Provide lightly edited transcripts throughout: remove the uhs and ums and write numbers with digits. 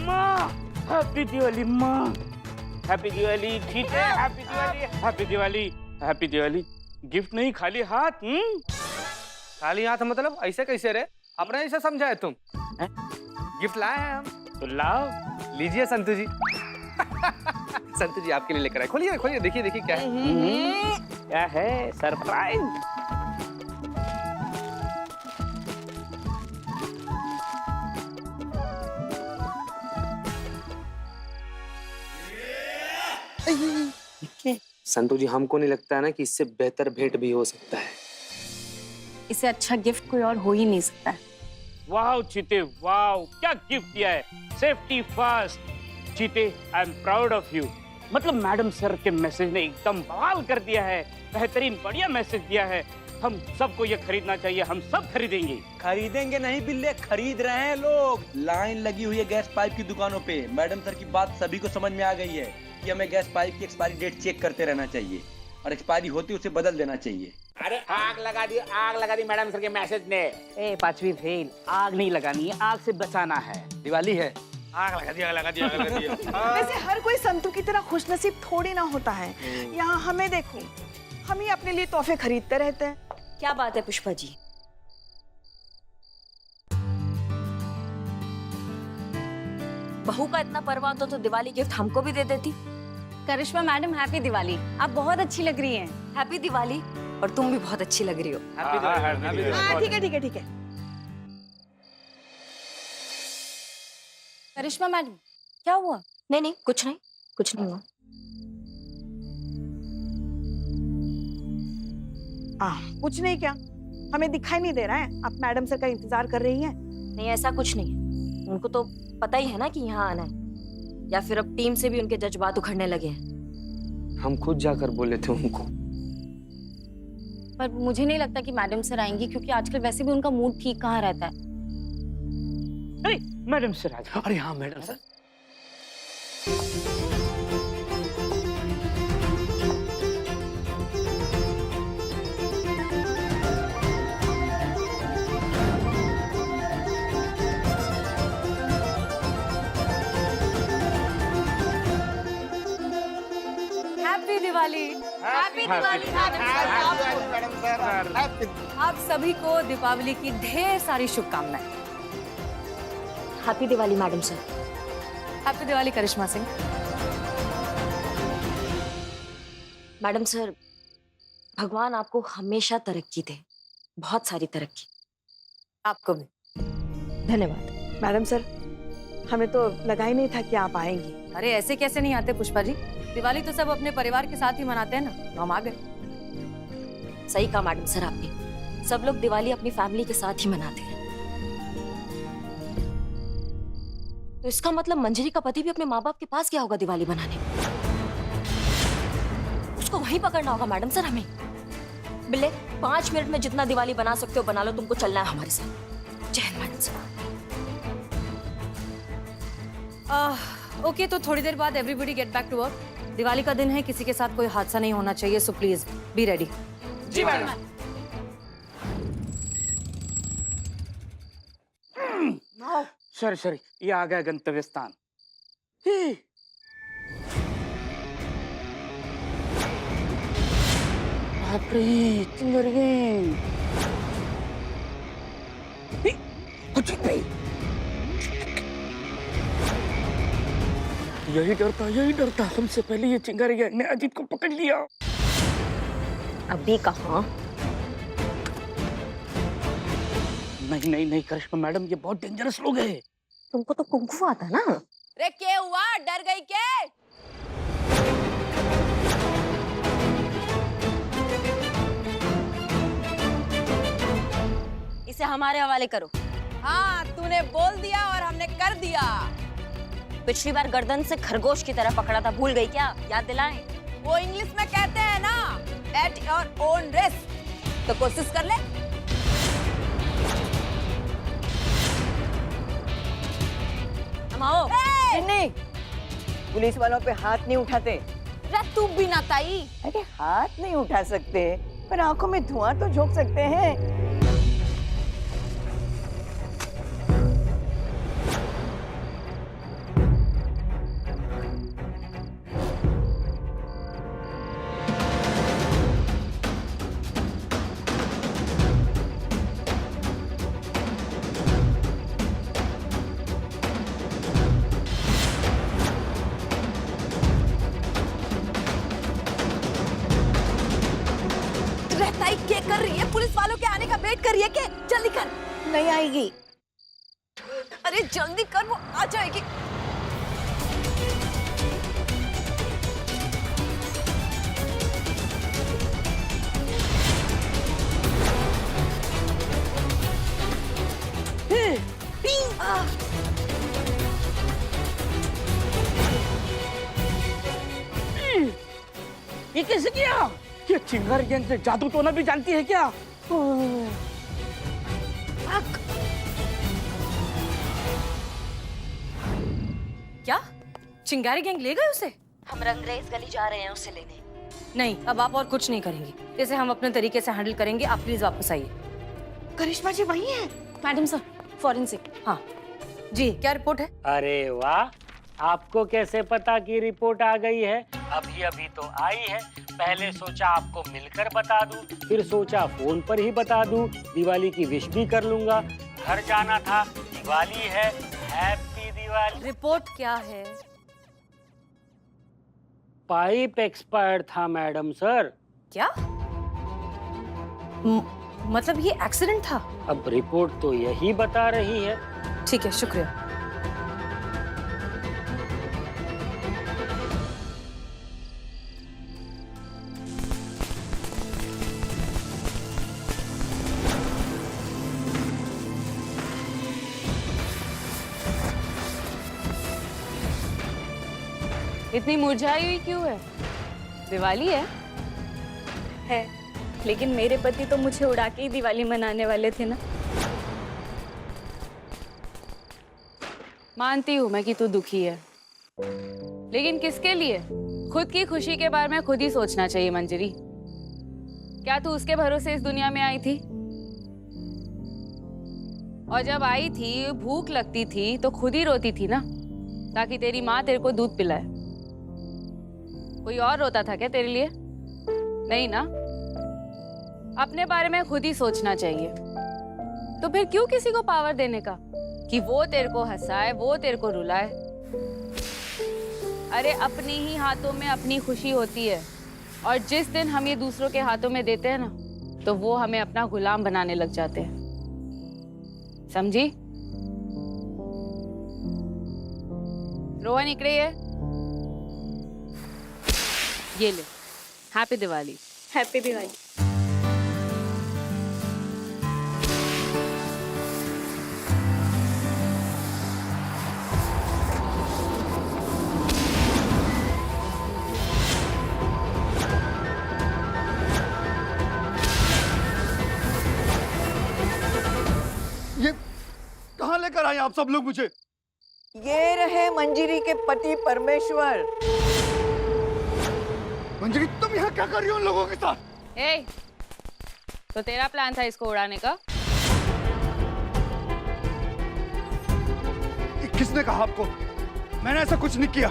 माँ, हैप्पी दिवाली माँ, हैप्पी दिवाली। ठीक है, happy Diwali, happy Diwali, happy Diwali. Gift नहीं, खाली हाथ। खाली हाथ मतलब ऐसे कैसे रे? अपने ऐसे समझा है तुम? गिफ्ट लाए हैं हम। तो लाओ। लीजिए संतु जी। संतु जी आपके लिए लेकर आए। खोलिए खोलिए, देखिए देखिए क्या है। क्या है? सरप्राइज। संतु जी हमको नहीं लगता है ना कि इससे बेहतर भेंट भी हो सकता है। इससे अच्छा गिफ्ट कोई और हो ही नहीं सकता है। वाह चीते, वाह, क्या गिफ्ट दिया है। Safety first. चीते, I am proud of you. मतलब मैडम सर के मैसेज ने एकदम बवाल कर दिया है। बेहतरीन, बढ़िया मैसेज दिया है। हम सबको ये खरीदना चाहिए, हम सब खरीदेंगे। खरीदेंगे नहीं बिल्ले, खरीद रहे हैं लोग। लाइन लगी हुई है गैस पाइप की दुकानों पे। मैडम सर की बात सभी को समझ में आ गई है कि हमें गैस पाइप की एक्सपायरी डेट चेक करते रहना चाहिए और एक्सपायरी होती उसे बदल देना चाहिए। अरे आग लगा दी मैडम सर के मैसेज ने। ए पांचवी फेल, आग नहीं लगानी है, आग से बचाना है। दिवाली है। आग लगा दिया, लगा दिया, लगा दिया। वैसे हर कोई संतू की तरह खुशनसीब थोड़ी ना होता है। यहाँ हमें देखो, हम ही अपने लिए तोहफे खरीदते रहते हैं। क्या बात है पुष्पा जी? बहू का इतना परवाह तो दिवाली गिफ्ट हमको भी दे देती। करिश्मा मैडम, हैप्पी दिवाली। आप बहुत अच्छी लग रही हैं। हैप्पी दिवाली। और तुम भी बहुत अच्छी लग रही हो। हैप्पी दिवाली। हाँ ठीक है ठीक है ठीक है। करिश्मा मैडम, क्या हुआ? नहीं नहीं, कुछ नहीं, कुछ नहीं हुआ। कुछ नहीं, क्या हमें दिखाई नहीं दे रहा है आप मैडम सर का इंतजार कर रही हैं? नहीं, ऐसा कुछ नहीं है। उनको तो पता ही है ना कि यहाँ आना है, या फिर अब टीम से भी उनके जज्बात उखड़ने लगे हैं। हम खुद जाकर बोले थे उनको। पर मुझे नहीं लगता कि मैडम सर आएंगी, क्योंकि आजकल वैसे भी उनका मूड ठीक कहाँ रहता है। अरे मैडम सर आ जाओ। अरे हाँ madam sir. Happy Diwali. Happy Diwali madam sir. आप सभी को दीपावली की ढेर सारी शुभकामनाएं। Happy Diwali madam sir. Happy Diwali Karishma Singh. Madam sir, भगवान आपको हमेशा तरक्की दे, बहुत सारी तरक्की। आपको भी धन्यवाद। मैडम सर, हमें तो लगा ही नहीं था कि आप आएंगी। अरे ऐसे कैसे नहीं आते पुष्पा जी? दिवाली तो सब अपने परिवार के साथ ही मनाते हैं ना, तो हम आ गए। सही कहा मैडम सर आपने, सब लोग दिवाली अपनी फैमिली के साथ ही मनाते हैं। तो इसका मतलब मंजरी का पति भी अपने माँ बाप के पास गया होगा दिवाली बनाने। उसको वहीं पकड़ना होगा मैडम सर हमें। बिल्ले, 5 मिनट में जितना दिवाली बना सकते हो बना लो, तुमको चलना है हमारे साथ। जय हिंद मैडम सर। ओके, तो थोड़ी देर बाद everybody get back to work. Diwali का दिन है, किसी के साथ कोई हादसा नहीं होना चाहिए, सो प्लीज बी रेडी। जी मैडम। सॉरी सॉरी, ये आ गया गंतव्य स्थान। बाप रे, चिंगरिये। कुछ नहीं, यही डरता हमसे पहले ये चिंगारिया ने अजीत को पकड़ लिया। अभी कहाँ? नहीं करिश्मा मैडम, ये बहुत डेंजरस लोग हैं। तुमको तो कुंफू आता ना। अरे क्या हुआ, डर गई क्या? इसे हमारे हवाले करो। हाँ, तूने बोल दिया और हमने कर दिया। पिछली बार गर्दन से खरगोश की तरह पकड़ा था, भूल गई क्या? याद दिलाएं। वो इंग्लिश में कहते हैं ना, एट योर ओन रिस्क। तो कोशिश कर ले। हम आओ। नहीं, पुलिस वालों पे हाथ नहीं उठाते। तू भी ना ताई। अरे हाथ नहीं उठा सकते, पर आंखों में धुआं तो झोंक सकते हैं। पुलिस वालों के आने का वेट करिए के जल्दी कर। नहीं आएगी। अरे जल्दी कर, वो आ जाएगी। ये कैसे किया? ये चिंगारी गैंग से जादू टोना भी जानती है क्या? क्या चिंगारी गैंग ले गए उसे? हम रंगरेज गली जा रहे हैं उसे लेने। नहीं, अब आप और कुछ नहीं करेंगी, इसे हम अपने तरीके से हैंडल करेंगे। आप प्लीज वापस आइए। करिश्मा जी वही है। Madam sir, forensic. हाँ जी, क्या रिपोर्ट है? अरे वाह, आपको कैसे पता कि रिपोर्ट आ गई है? अभी अभी तो आई है। पहले सोचा आपको मिलकर बता दूं, फिर सोचा फोन पर ही बता दूं, दिवाली की विश भी कर लूंगा। घर जाना था, दिवाली है, हैप्पी दिवाली। रिपोर्ट क्या है? पाइप एक्सपायर था मैडम सर। क्या मतलब ये एक्सीडेंट था? अब रिपोर्ट तो यही बता रही है। ठीक है, शुक्रिया। इतनी मुरझाई हुई क्यों है? दिवाली है, लेकिन मेरे पति तो मुझे उड़ा के ही दिवाली मनाने वाले थे ना। मानती हूँ मैं कि तू दुखी है, लेकिन किसके लिए? खुद की खुशी के बारे में खुद ही सोचना चाहिए मंजरी। क्या तू उसके भरोसे इस दुनिया में आई थी? और जब आई थी, भूख लगती थी तो खुद ही रोती थी ना, ताकि तेरी माँ तेरे को दूध पिलाए। कोई और रोता था क्या तेरे लिए? नहीं ना। अपने बारे में खुद ही सोचना चाहिए। तो फिर क्यों किसी को पावर देने का कि वो तेरे को हंसाए, वो तेरे को रुलाए? अरे अपने ही हाथों में अपनी खुशी होती है, और जिस दिन हम ये दूसरों के हाथों में देते हैं ना, तो वो हमें अपना गुलाम बनाने लग जाते हैं। समझी? रोहन इकड़े है, ये ले, हैप्पी दिवाली। हैप्पी दिवाली। ये कहाँ लेकर आए आप सब लोग मुझे? ये रहे मंजरी के पति परमेश्वर। मंजरी, तुम यहाँ क्या कर रही हो उन लोगों के साथ? ए, तो तेरा प्लान था इसको उड़ाने का? किसने कहा आपको? मैंने ऐसा कुछ नहीं किया।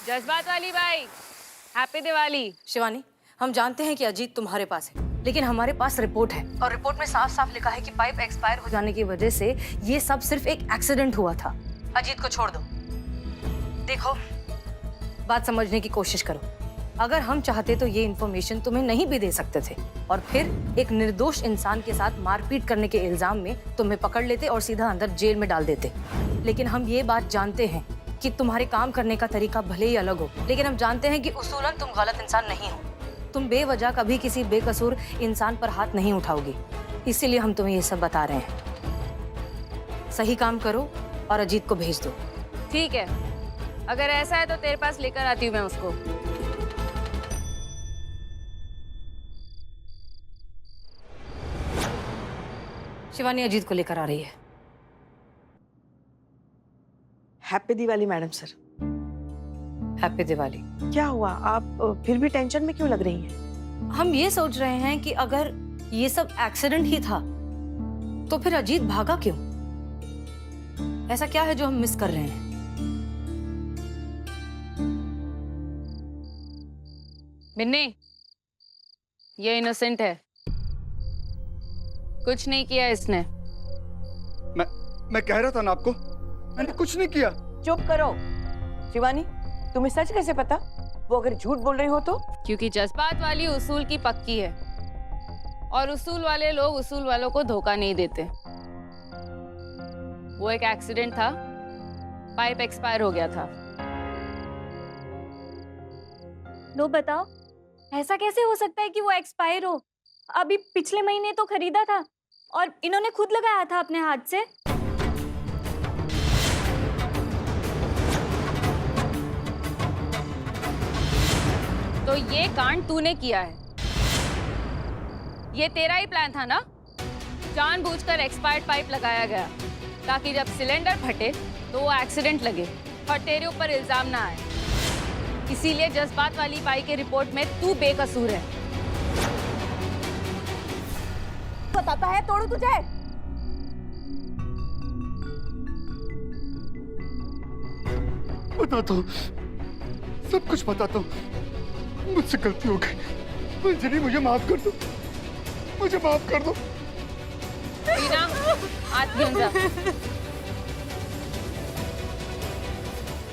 जज्बात वाली बाई, हैप्पी दिवाली। शिवानी, हम जानते हैं कि अजीत तुम्हारे पास है, लेकिन हमारे पास रिपोर्ट है, और रिपोर्ट में साफ साफ लिखा है कि पाइप एक्सपायर हो जाने की वजह से ये सब सिर्फ एक एक्सीडेंट हुआ था। अजीत को छोड़ दो। देखो, बात समझने की कोशिश करो। अगर हम चाहते तो ये इन्फॉर्मेशन तुम्हें नहीं भी दे सकते थे, और फिर एक निर्दोष इंसान के साथ मारपीट करने के इल्जाम में तुम्हें पकड़ लेते और सीधा अंदर जेल में डाल देते। लेकिन हम ये बात जानते हैं कि तुम्हारे काम करने का तरीका भले ही अलग हो, लेकिन हम जानते हैं कि उसूलन तुम गलत इंसान नहीं हो। तुम बेवजह कभी किसी बेकसूर इंसान पर हाथ नहीं उठाओगी, इसीलिए हम तुम्हें ये सब बता रहे हैं। सही काम करो और अजीत को भेज दो। ठीक है, अगर ऐसा है तो तेरे पास लेकर आती हूँ मैं उसको। शिवानी अजीत को लेकर आ रही है। Happy Diwali madam sir. Happy Diwali. क्या हुआ, आप फिर भी टेंशन में क्यों लग रही हैं? हम ये सोच रहे हैं कि अगर ये सब एक्सीडेंट ही था तो फिर अजीत भागा क्यों? ऐसा क्या है जो हम मिस कर रहे हैं? मिन्नी, ये इनोसेंट है, कुछ नहीं किया इसने। मैं कह रहा था ना आपको, मैंने कुछ नहीं किया। चुप करो। शिवानी, तुम्हें सच कैसे पता? वो अगर झूठ बोल रही हो तो? क्योंकि जज्बात वाली उसूल की पक्की है और उसूल वाले लोग उसूल वालों को धोखा नहीं देते। वो एक एक्सीडेंट था, पाइप एक्सपायर हो गया था। लो बताओ, ऐसा कैसे हो सकता है कि वो एक्सपायर हो? अभी पिछले महीने तो खरीदा था और इन्होंने खुद लगाया था अपने हाथ से। तो ये कांड तूने किया है, ये तेरा ही प्लान था ना? जानबूझकर एक्सपायर्ड पाइप लगाया गया ताकि जब सिलेंडर फटे तो वो एक्सीडेंट लगे और तेरे ऊपर इल्जाम ना आए। इसीलिए जज्बात वाली बाई के रिपोर्ट में तू बेकसूर है। बताता है तोड़ू तुझे। बताता हूँ, सब कुछ बताता हूँ। मुझसे गलती हो गई। मंजरी, मुझे माफ कर दो, मुझे माफ कर दो। रीना, हाथ गिन जा।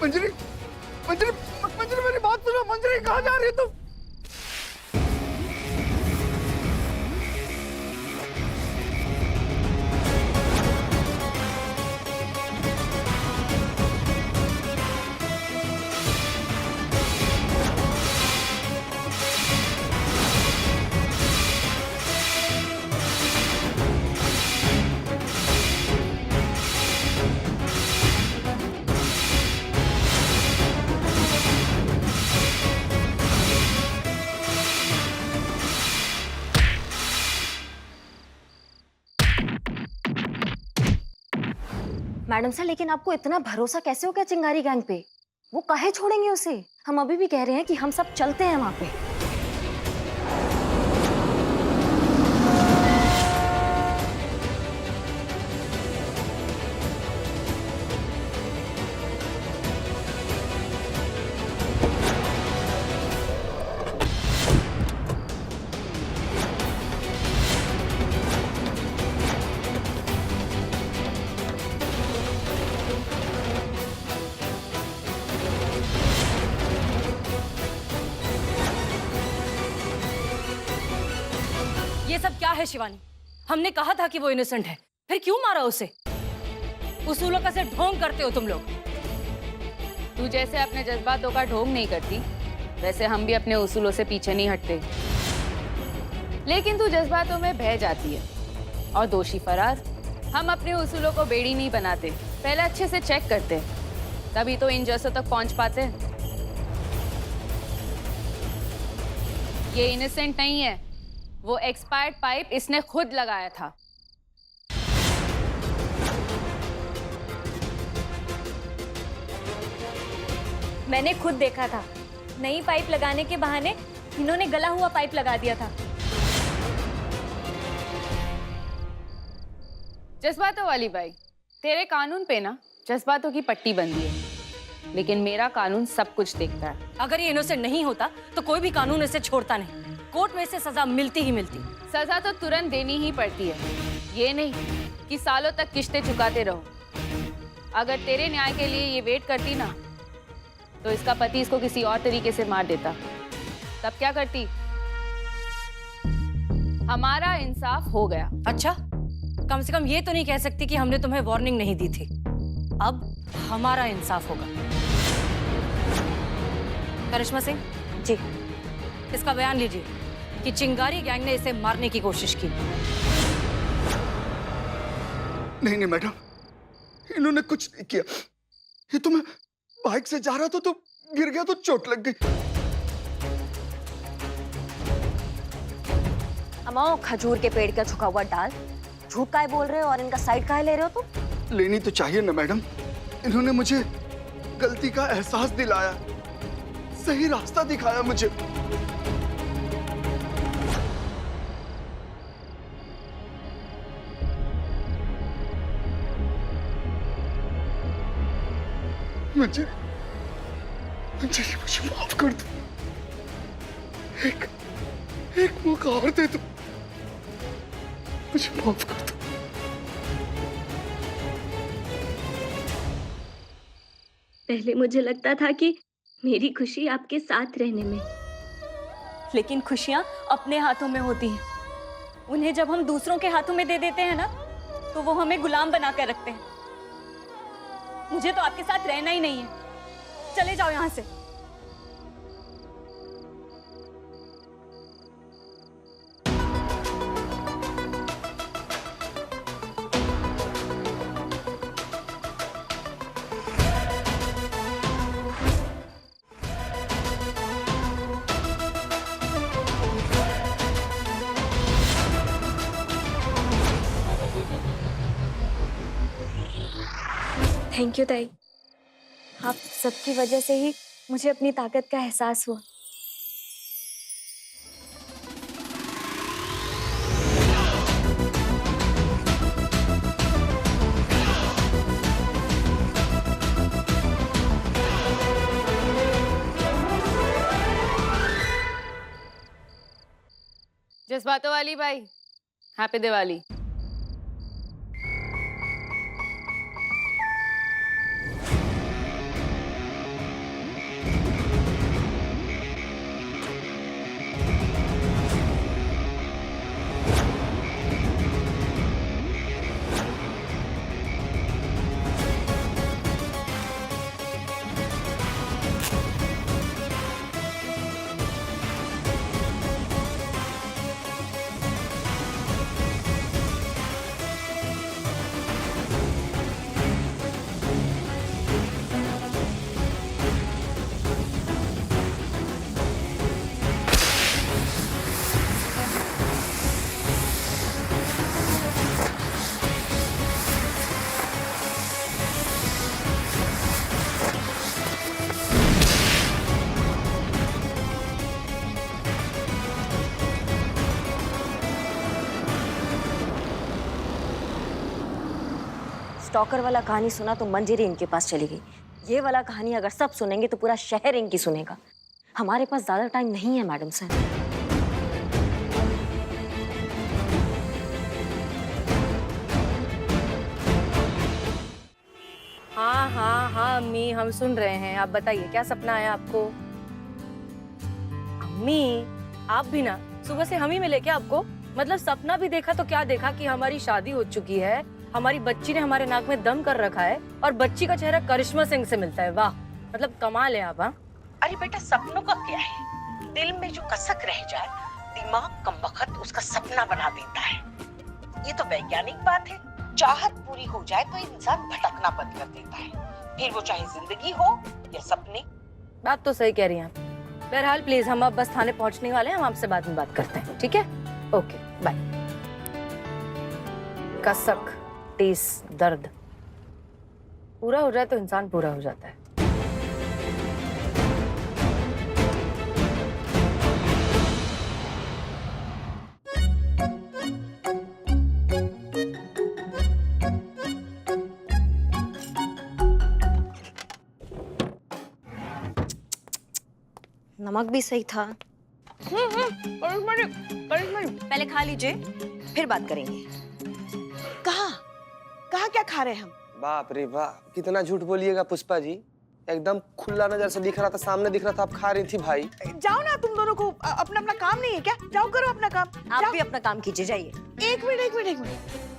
मंजरी, मंजरी, मंजरी, मेरी बात सुनो। मंजरी, कहाँ जा रही है तुम? मैडम सर, लेकिन आपको इतना भरोसा कैसे हो गया चिंगारी गैंग पे? वो काहे छोड़ेंगे उसे? हम अभी भी कह रहे हैं कि हम सब चलते हैं वहां पे। ये सब क्या है शिवानी? हमने कहा था कि वो इनोसेंट है, फिर क्यों मारा उसे? उसूलों का सिर्फ ढोंग करते हो तुम लोग। तू जैसे अपने जज्बातों का ढोंग नहीं करती, वैसे हम भी अपने उसूलों से पीछे नहीं हटते। लेकिन तू जज्बातों में बह जाती है और दोषी फरार। हम अपने उसूलों को बेड़ी नहीं बनाते, पहले अच्छे से चेक करते, तभी तो इन जैसों तक पहुंच पाते। ये इनोसेंट नहीं है, वो एक्सपायर्ड पाइप इसने खुद लगाया था। मैंने खुद देखा था, नई पाइप लगाने के बहाने इन्होंने गला हुआ पाइप लगा दिया था। जज्बातों वाली बाई, तेरे कानून पे ना जज्बातों की पट्टी बंधी है, लेकिन मेरा कानून सब कुछ देखता है। अगर ये इनोसेंट नहीं होता तो कोई भी कानून इसे छोड़ता नहीं। कोर्ट में इसे सजा मिलती ही मिलती। सजा तो तुरंत देनी ही पड़ती है, ये नहीं कि सालों तक किश्तें चुकाते रहो। अगर तेरे न्याय के लिए ये वेट करती ना, तो इसका पति इसको किसी और तरीके से मार देता। तब क्या करती? हमारा इंसाफ हो गया। अच्छा, कम से कम ये तो नहीं कह सकती कि हमने तुम्हें वार्निंग नहीं दी थी। अब हमारा इंसाफ होगा। करिश्मा सिंह जी, इसका बयान लीजिए कि चिंगारी गैंग ने इसे मारने की कोशिश की। नहीं नहीं मैडम, इन्होंने कुछ नहीं किया। ये तो मैं बाइक से जा रहा था तो गिर गया तो चोट लग गई। अमाओ, खजूर के पेड़ का झुका हुआ डाल, झूठ काहे बोल रहे हो और इनका साइड काहे ले रहे हो तुम? लेनी तो चाहिए ना मैडम, इन्होंने मुझे गलती का एहसास दिलाया, सही रास्ता दिखाया मुझे। मुझे माफ कर दो, एक मौका और दे दो, मुझे माफ कर दो। पहले मुझे लगता था कि मेरी खुशी आपके साथ रहने में। लेकिन खुशियाँ अपने हाथों में होती हैं। उन्हें जब हम दूसरों के हाथों में दे देते हैं ना, तो वो हमें गुलाम बनाकर रखते हैं। मुझे तो आपके साथ रहना ही नहीं है। चले जाओ यहाँ से। थैंक यू ताई। आप सबकी वजह से ही मुझे अपनी ताकत का एहसास हुआ। जज्बातों वाली बाई, हैप्पी दिवाली। स्टॉकर वाला कहानी सुना तो मंजरी इनके पास चली गई। ये वाला कहानी अगर सब सुनेंगे तो पूरा शहर इनकी सुनेगा। हमारे पास ज्यादा टाइम नहीं है मैडम सर। हाँ हाँ हाँ अम्मी, हम सुन रहे हैं। आप बताइए क्या सपना है आपको? अम्मी आप भी ना सुबह से हम ही मिले क्या आपको? मतलब सपना भी देखा तो क्या देखा कि हमारी शादी हो चुकी है, हमारी बच्ची ने हमारे नाक में दम कर रखा है और बच्ची का चेहरा करिश्मा सिंह से मिलता है। वाह, मतलब कमाल है आप। हाँ अरे बेटा, सपनों का क्या है? दिल में जो कसक रह जाए, दिमाग कमबख्त उसका सपना बना देता है। ये तो वैज्ञानिक बात है। चाहत पूरी हो जाए तो इंसान भटकना बंद कर देता है, फिर वो चाहे जिंदगी हो या सपने। बात तो सही कह रही हैं आप। बहरहाल प्लीज, हम अब बस थाने पहुंचने वाले हैं, हम आपसे बाद में बात करते हैं, ठीक है? Okay bye. कसक, टीस, दर्द पूरा हो जाए तो इंसान पूरा हो जाता है। नमक भी सही था। पहले खा लीजिए, फिर बात करेंगे। कहाँ कहाँ क्या खा रहे हैं हम? बाप रे बाप, कितना झूठ बोलिएगा पुष्पा जी। एकदम खुला नजर से दिख रहा था, सामने दिख रहा था, आप खा रही थी भाई। जाओ ना, तुम दोनों को अपना अपना काम नहीं है क्या? जाओ करो अपना काम। आप भी अपना काम कीजिए, जाइए। एक मिनट।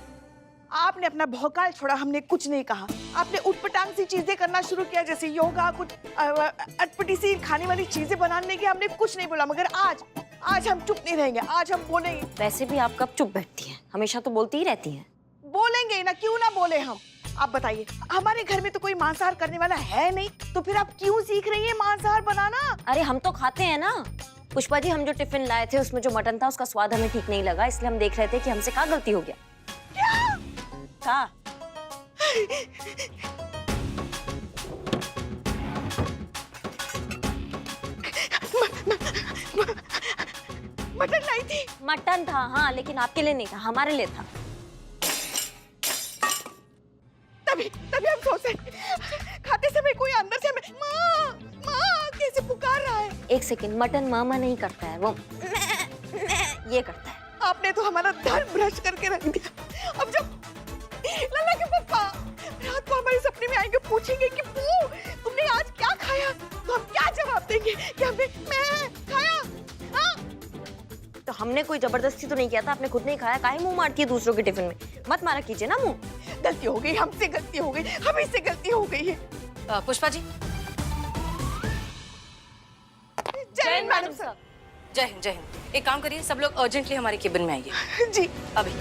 आपने अपना भौकाल छोड़ा, हमने कुछ नहीं कहा। आपने उटपटांग सी चीजें करना शुरू किया, जैसे योगा, कुछ अटपटी सी खाने वाली चीजें बनाने की। हमने कुछ नहीं बोला, मगर आज हम चुप नहीं रहेंगे। आज हम बोलेंगे। वैसे भी आप कब चुप बैठती हैं? हमेशा तो बोलती ही रहती हैं। बोलेंगे ना, क्यों ना बोले हम। आप बताइए, हमारे घर में तो कोई मांसाहार करने वाला है नहीं, तो फिर आप क्यों सीख रही हैं मांसाहार बनाना? अरे हम तो खाते हैं ना पुष्पा जी। हम जो टिफिन लाए थे उसमें जो मटन था उसका स्वाद हमें ठीक नहीं लगा, इसलिए हम देख रहे थे कि हमसे क्या गलती हो गया। क्या? मटन लाई थी। मटन था हाँ, लेकिन आपके लिए नहीं था, हमारे लिए था। तभी हम सोच रहे, खाते समय कोई अंदर से हमें माँ कैसे पुकार रहा है। एक सेकंड, मटन मामा नहीं करता है, वो ये करता है। आपने तो हमारा धर्म भ्रष्ट करके रख दिया। अब जब लल्ला के पापा रात को हमारे सपने में आएंगे, पूछेंगे कि तुमने आज क्या खाया तो हम क्या जवाब देंगे कि हमने मैं खाया? हाँ? तो हमने कोई जबरदस्ती तो नहीं किया था, आपने खुद नहीं खाया, काहे मुंह मारती है दूसरों के टिफिन में? मत मारा कीजिए ना मुंह। गलती हो गई, हमसे गलती हो गई, हमें से गलती हो गई है। पुष्पा जी। जय हिंद मैडम सर। जय हिंद जय हिंद। एक काम करिए, सब लोग अर्जेंटली हमारे केबिन में आइए जी अभी।